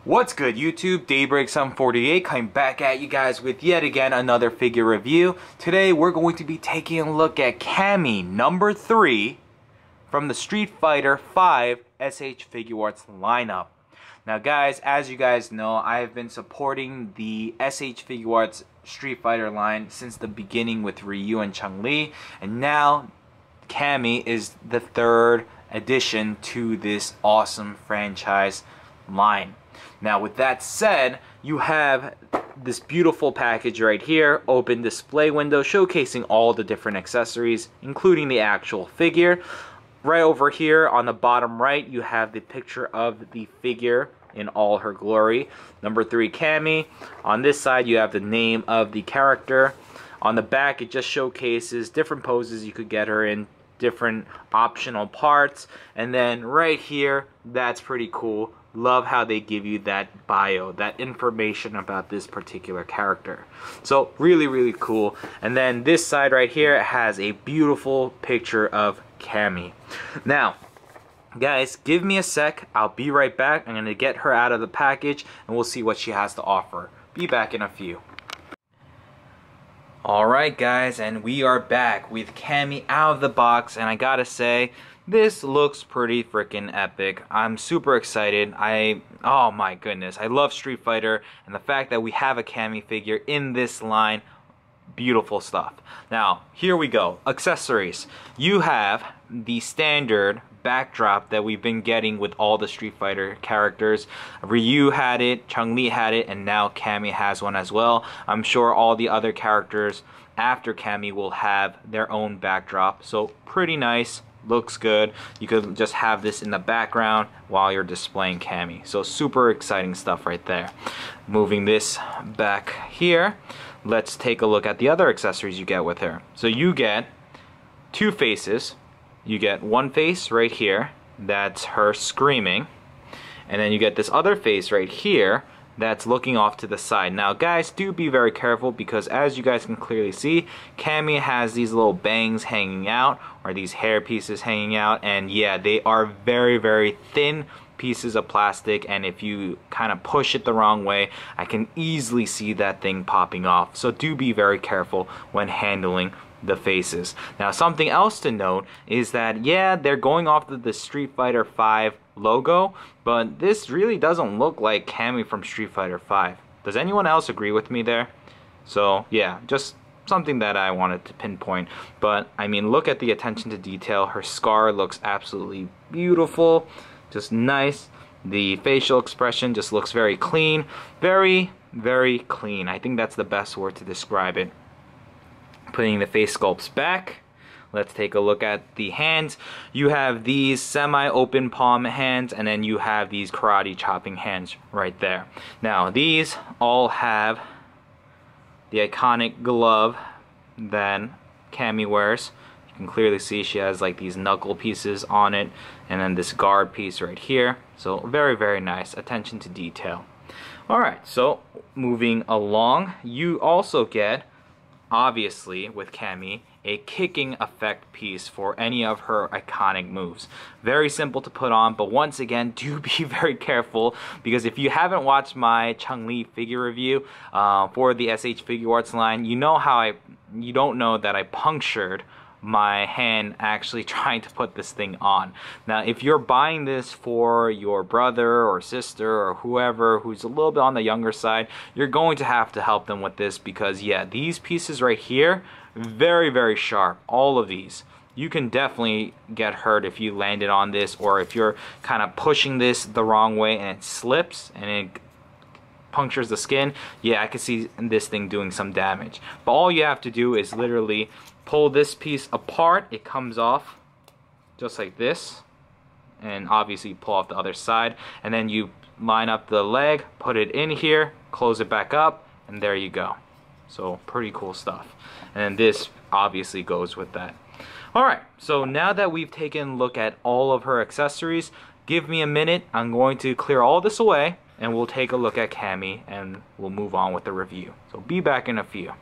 What's good YouTube? Daybreak748 coming back at you guys with yet again another figure review. Today we're going to be taking a look at Cammy number 3 from the Street Fighter V S.H.Figuarts lineup. Now guys, as you guys know, I have been supporting the S.H.Figuarts Street Fighter line since the beginning with Ryu and Chun-Li, and now Cammy is the third addition to this awesome franchise line. Now with that said, you have this beautiful package right here, open display window showcasing all the different accessories including the actual figure. Right over here on the bottom right you have the picture of the figure in all her glory, number 3 Cammy. On this side you have the name of the character. On the back it just showcases different poses you could get her in, different optional parts, and then right here, that's pretty cool. Love how they give you that bio, that information about this particular character. So really cool. And then this side right here has a beautiful picture of Cammy. Now guys, give me a sec, I'll be right back. I'm gonna get her out of the package and we'll see what she has to offer. Be back in a few. Alright guys, and we are back with Cammy out of the box, and I gotta say, this looks pretty freaking epic. I'm super excited. Oh my goodness, I love Street Fighter, and the fact that we have a Cammy figure in this line, beautiful stuff. Now, here we go. Accessories. You have the standard backdrop that we've been getting with all the Street Fighter characters. Ryu had it, Chun-Li had it, and now Cammy has one as well. I'm sure all the other characters after Cammy will have their own backdrop. So pretty nice, looks good. You could just have this in the background while you're displaying Cammy. So super exciting stuff right there. Moving this back here, let's take a look at the other accessories you get with her. So you get 2 faces. You get one face right here, that's her screaming, and then you get this other face right here that's looking off to the side. Now guys, do be very careful because as you guys can clearly see, Cammy has these little bangs hanging out, or these hair pieces hanging out, and yeah, they are very thin pieces of plastic, and if you kind of push it the wrong way, I can easily see that thing popping off. So do be very careful when handling the faces. Now something else to note is that yeah, they're going off of the Street Fighter V logo, but this really doesn't look like Cammy from Street Fighter V. Does anyone else agree with me there? So yeah, just something that I wanted to pinpoint. But I mean, look at the attention to detail. Her scar looks absolutely beautiful, just nice. The facial expression just looks very clean, very clean. I think that's the best word to describe it. Putting the face sculpts back, let's take a look at the hands. You have these semi-open palm hands, and then you have these karate chopping hands right there. Now these all have the iconic glove that Cammy wears. You can clearly see she has like these knuckle pieces on it, and then this guard piece right here. So very nice attention to detail. Alright, so moving along, you also get, obviously with Cammy, a kicking effect piece for any of her iconic moves. Very simple to put on, but once again, do be very careful because if you haven't watched my Chun-Li figure review for the S.H.Figuarts line, you don't know that I punctured my hand actually trying to put this thing on. Now if you're buying this for your brother or sister or whoever who's a little bit on the younger side, you're going to have to help them with this because yeah, these pieces right here, very sharp. All of these, you can definitely get hurt if you landed on this, or if you're kind of pushing this the wrong way and it slips and it punctures the skin. Yeah, I can see this thing doing some damage. But all you have to do is literally pull this piece apart. It comes off just like this, and obviously pull off the other side, and then you line up the leg, put it in here, close it back up, and there you go. So pretty cool stuff. And then this obviously goes with that. Alright, so now that we've taken a look at all of her accessories, give me a minute. I'm going to clear all this away and we'll take a look at Cammy and we'll move on with the review. So be back in a few.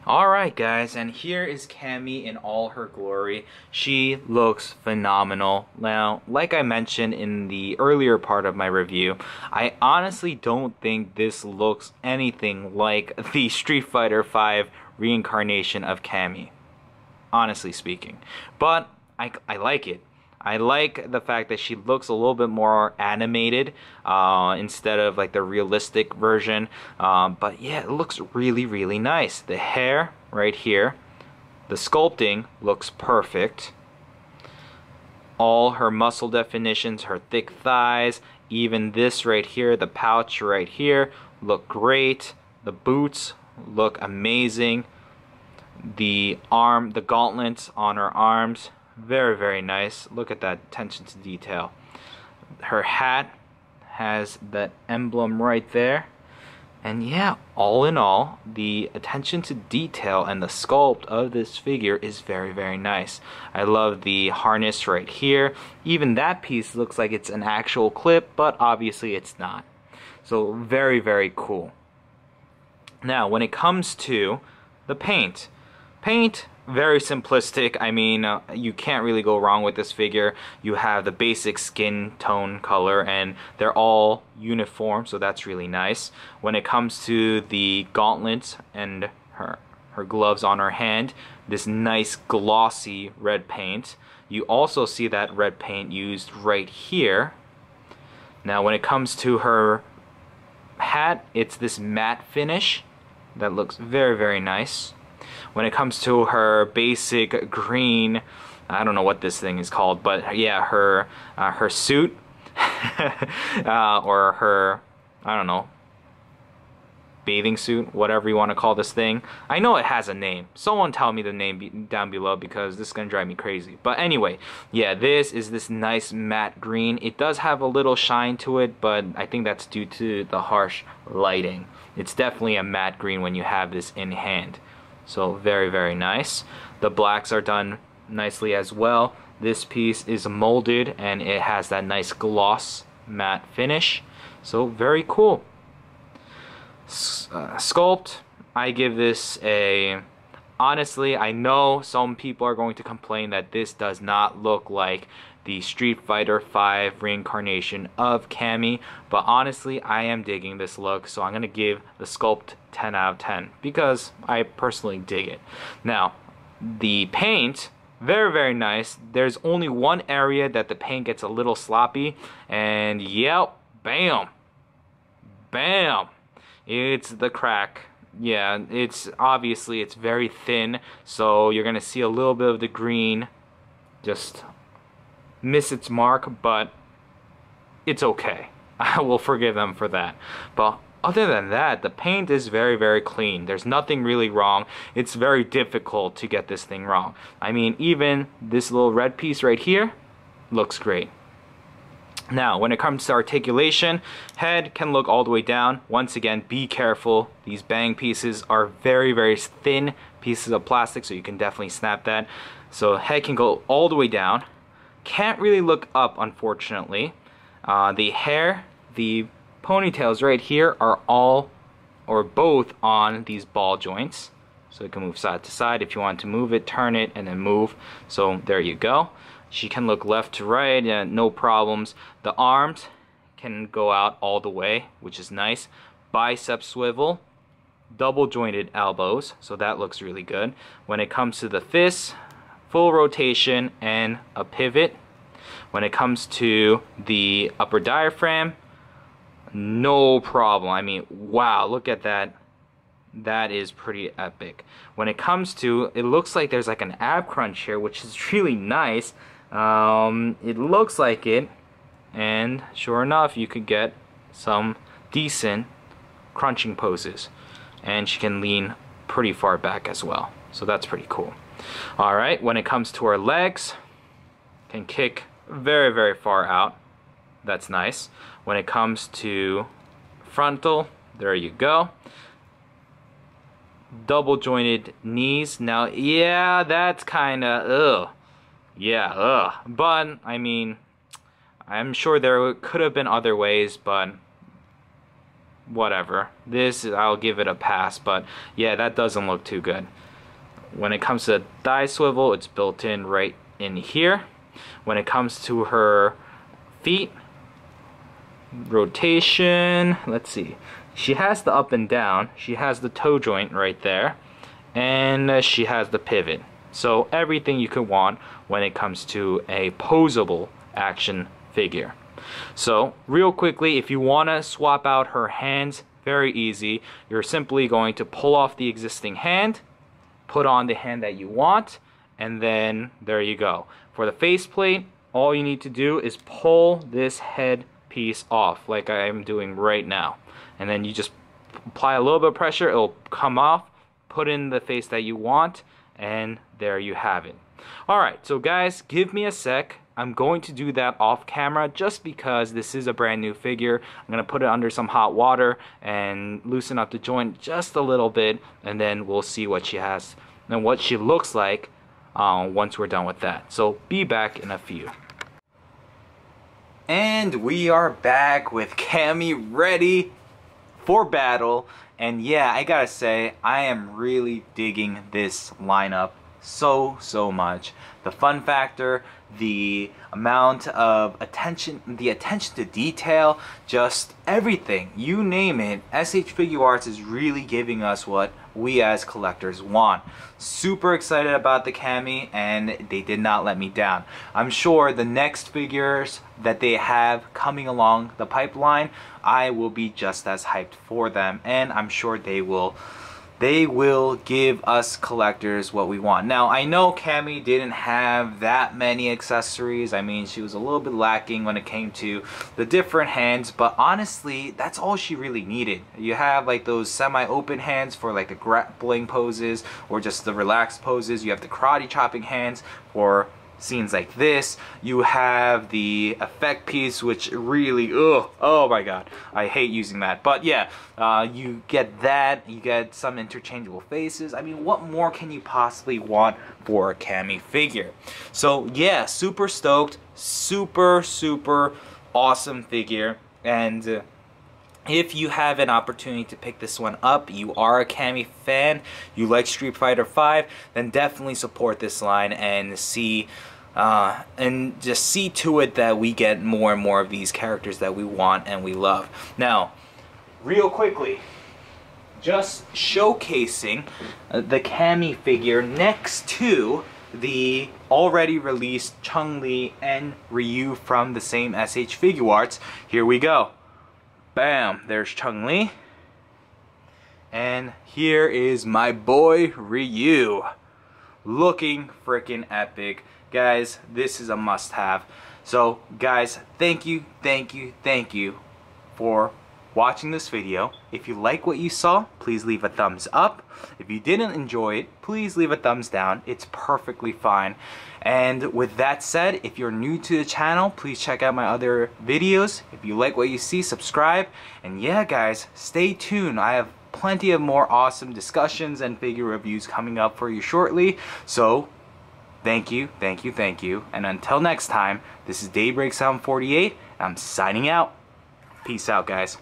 Alright guys, and here is Cammy in all her glory. She looks phenomenal. Now, like I mentioned in the earlier part of my review, I honestly don't think this looks anything like the Street Fighter V reincarnation of Cammy. Honestly speaking. But I like it. I like the fact that she looks a little bit more animated instead of like the realistic version. But yeah, it looks really, really nice. The hair right here, the sculpting looks perfect. All her muscle definitions, her thick thighs, even this right here, the pouch right here, look great. The boots look amazing. The gauntlets on her arms, very, very nice. Look at that attention to detail. Her hat has that emblem right there. And yeah, all in all, the attention to detail and the sculpt of this figure is very, very nice. I love the harness right here. Even that piece looks like it's an actual clip, but obviously it's not. So very, very cool. Now, when it comes to the paint, very simplistic. I mean, you can't really go wrong with this figure. You have the basic skin tone color and they're all uniform, so that's really nice. When it comes to the gauntlets and her gloves on her hand, this nice glossy red paint. You also see that red paint used right here. Now when it comes to her hat, it's this matte finish that looks very, very nice. When it comes to her basic green, I don't know what this thing is called, but yeah, her suit or her, I don't know, bathing suit, whatever you want to call this thing. I know it has a name. Someone tell me the name down below because this is gonna drive me crazy. But anyway, yeah, this is this nice matte green. It does have a little shine to it, but I think that's due to the harsh lighting. It's definitely a matte green when you have this in hand. So very, very nice. The blacks are done nicely as well. This piece is molded and it has that nice gloss matte finish. So very cool. Sculpt, I give this a... Honestly, I know some people are going to complain that this does not look like the Street Fighter V reincarnation of Cammy, but honestly, I am digging this look, so I'm going to give the sculpt 10 out of 10 because I personally dig it. Now, the paint, very, very nice. There's only one area that the paint gets a little sloppy, and yep, bam, bam, it's the crack. Yeah, it's obviously it's very thin, so you're gonna see a little bit of the green just miss its mark, but it's okay. I will forgive them for that. But other than that, the paint is very, very clean. There's nothing really wrong. It's very difficult to get this thing wrong. I mean, even this little red piece right here looks great. Now, when it comes to articulation, head can look all the way down. Once again, be careful. These bang pieces are very, very thin pieces of plastic, so you can definitely snap that. So head can go all the way down. Can't really look up, unfortunately. The hair, the ponytails right here are all or both on these ball joints. So it can move side to side. If you want to move it, turn it, and then move. So there you go. She can look left to right, no problems. The arms can go out all the way, which is nice. Bicep swivel, double jointed elbows, so that looks really good. When it comes to the fists, full rotation and a pivot. When it comes to the upper diaphragm, no problem. I mean, wow, look at that. That is pretty epic. When it comes to, it looks like there's like an ab crunch here, which is really nice. It looks like it, and sure enough, you could get some decent crunching poses. And she can lean pretty far back as well, so that's pretty cool. Alright, when it comes to her legs, can kick very, very far out. That's nice. When it comes to frontal, there you go. Double jointed knees. Now, yeah, that's kind of ugh. Yeah, ugh. But I mean, I'm sure there could have been other ways, but whatever. This, I'll give it a pass, but yeah, that doesn't look too good. When it comes to thigh swivel, it's built in right in here. When it comes to her feet, rotation, let's see. She has the up and down, she has the toe joint right there, and she has the pivot. So everything you could want when it comes to a posable action figure. So real quickly, if you want to swap out her hands, very easy. You're simply going to pull off the existing hand, put on the hand that you want, and then there you go. For the faceplate, all you need to do is pull this head piece off like I am doing right now, and then you just apply a little bit of pressure, it'll come off, put in the face that you want, and there you have it. Alright, so guys, give me a sec. I'm going to do that off camera just because this is a brand new figure. I'm going to put it under some hot water and loosen up the joint just a little bit, and then we'll see what she has and what she looks like once we're done with that. So be back in a few. And we are back with Cammy ready for battle. And yeah, I gotta say, I am really digging this lineup so much. The fun factor, the amount of attention, the attention to detail, just everything, you name it. S.H.Figuarts is really giving us what we as collectors want. Super excited about the Cammy, and they did not let me down. I'm sure the next figures that they have coming along the pipeline, I will be just as hyped for them, and I'm sure they will give us collectors what we want. Now, I know Cammy didn't have that many accessories. I mean, she was a little bit lacking when it came to the different hands, but honestly, that's all she really needed. You have like those semi-open hands for like the grappling poses or just the relaxed poses. You have the karate chopping hands for scenes like this. You have the effect piece, which really, oh my god, I hate using that. But yeah, you get that, you get some interchangeable faces. I mean, what more can you possibly want for a Cammy figure? So yeah, super stoked, super awesome figure. And if you have an opportunity to pick this one up, you are a Cammy fan, you like Street Fighter V, then definitely support this line and just see to it that we get more and more of these characters that we want and we love. Now, real quickly, just showcasing the Cammy figure next to the already released Chun-Li and Ryu from the same S.H.Figuarts. Here we go. Bam, there's Chun-Li. And here is my boy Ryu. Looking freaking epic. Guys, this is a must-have. So, guys, thank you for watching this video. If you like what you saw, please leave a thumbs up. If you didn't enjoy it, please leave a thumbs down. It's perfectly fine. And with that said, if you're new to the channel, please check out my other videos. If you like what you see, subscribe. And yeah, guys, stay tuned. I have plenty of more awesome discussions and figure reviews coming up for you shortly. So, thank you. And until next time, this is Daybreak 748. I'm signing out. Peace out, guys.